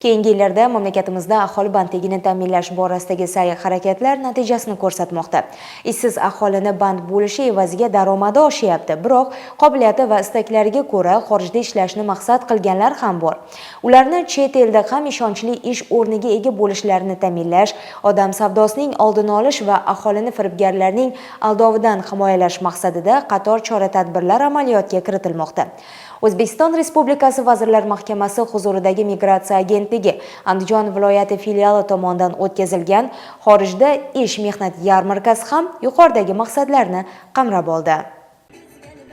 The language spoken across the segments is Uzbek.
Keyingi yillarda mamlakatimizda aholi bandligini ta'minlash borasidagi sa'y-harakatlar natijasini ko'rsatmoqda. Ishsiz aholini band bo'lishi evaziga daromadi oshyapti, biroq qobiliyati va istaklariga ko'ra xorijda ishlashni maqsad qilganlar ham bor. Ularni chet elda ham ishonchli ish o'rniga ega bo'lishlarini ta'minlash, odam savdosining oldini olish va aholini firibgarlarning aldovidan himoyalash maqsadida qator chora-tadbirlar amaliyotga kiritilmoqda. O'zbekiston Respublikasi Vazirlar Mahkamasi huzuridagi Migratsiya agentligi Andijon viloyati filiali tomonidan o'tkazilgan xorijda ish mehnat yarmarkasi ham yuqoridagi maqsadlarni qamrab oldi.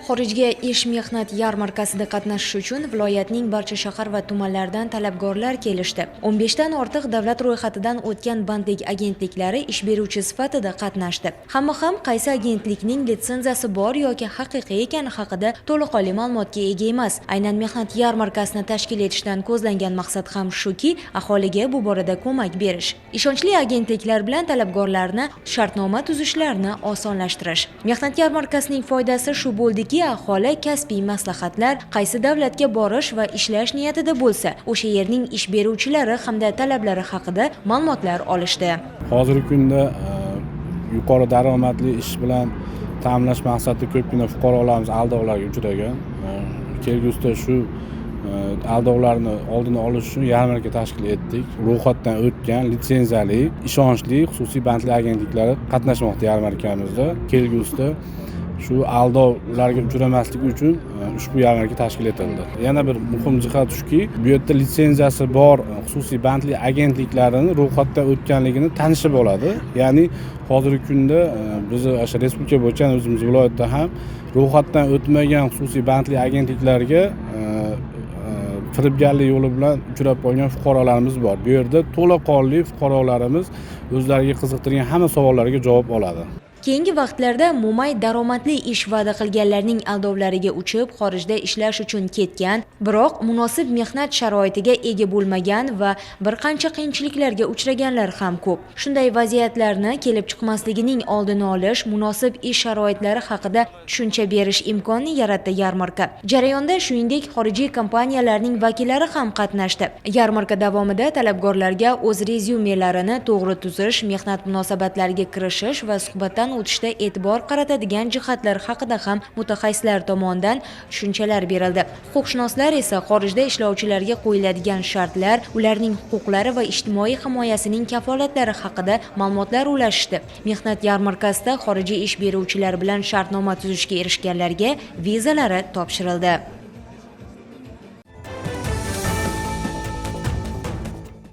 Xorijga ish mehnat yarmarkasida qatnashish uchun viloyatning barcha shahar va tumanlaridan talabgorlar kelishdi. 15 dan ortiq davlat ro'yxatidan o'tgan bandlik agentliklari ish beruvchi sifatida qatnashdi. Hamma ham qaysi agentlikning litsenziyasi bor yoki haqiqiy ekani haqida to'liqli ma'lumotga ega emas. Aynan mehnat yarmarkasini tashkil etishdan ko'zlangan maqsad ham shuki, aholiga bu borada ko'mak berish. Ishonchli agentliklar bilan talabgorlarni shartnoma tuzishlarini osonlashtirish. Mehnat yarmarkasining foydasi shu bo'ldiki, aholi kasbiy maslahatlar, qaysi davlatga borish va ishlash niyatida bo'lsa, o'sha yerning ish beruvchilari hamda talablari haqida ma'lumotlar olishdi. Hozirgi kunda yuqori daromadli ish bilan ta'minlash maqsadida ko'pgina fuqarolarimiz aldovlarga uchragan. Kelgusida shu aldovlarni oldini olish uchun yarmarka tashkil etdik. Ro'yxatdan o'tgan litsenziyali, ishonchli xususiy bandlik agentliklari qatnashmoqda yarmarkamizda. Kelgusida shu aldovlarga uchramaslik uchun ushbu yarmarka tashkil etildi. Yana bir muhim jihat shuki, bu yerda litsenziyasi bor xususiy bandlik agentliklarining ro'yxatdan o'tganligini tanishib oladi. Ya'ni hozirgi kunda biz o'sha respublika bo'yicha o'zimiz viloyatda ham ro'yxatdan o'tmagan xususiy bandlik agentliklarga firibgarlik yo'li bilan uchrab qolgan fuqarolarimiz bor. Bu yerda to'laqonli fuqarolarimiz o'zlariga qiziqtirgan hamma savollarga javob oladi. Keyingi vaqtlarda mo'may daromadli ish va'da qilganlarning aldovlariga uchib, xorijda ishlash uchun ketgan, biroq munosib mehnat sharoitiga ega bo'lmagan va bir qancha qiyinchiliklarga uchraganlar ham ko'p. Shunday vaziyatlarni kelib chiqmasligining oldini olish, munosib ish sharoitlari haqida tushuncha berish imkonini yaratdi yarmarka. Jarayonda shuningdek xorijiy kompaniyalarning vakillari ham qatnashdi. Yarmarka davomida talabgorlarga o'z rezyumelarini to'g'ri tuzish, mehnat munosabatlariga kirishish va suhbatdan o'tishda e'tibor qaratadigan jihatlar haqida ham mutaxassislar tomonidan tushunchalar berildi. Huquqshunoslar esa xorijda ishlovchilarga qo'yiladigan shartlar, ularning huquqlari va ijtimoiy himoyasining kafolatlari haqida ma'lumotlar ulashishdi. Mehnat yarmarkasida xorijiy ish beruvchilar bilan shartnoma tuzishga erishganlarga vizalari topshirildi.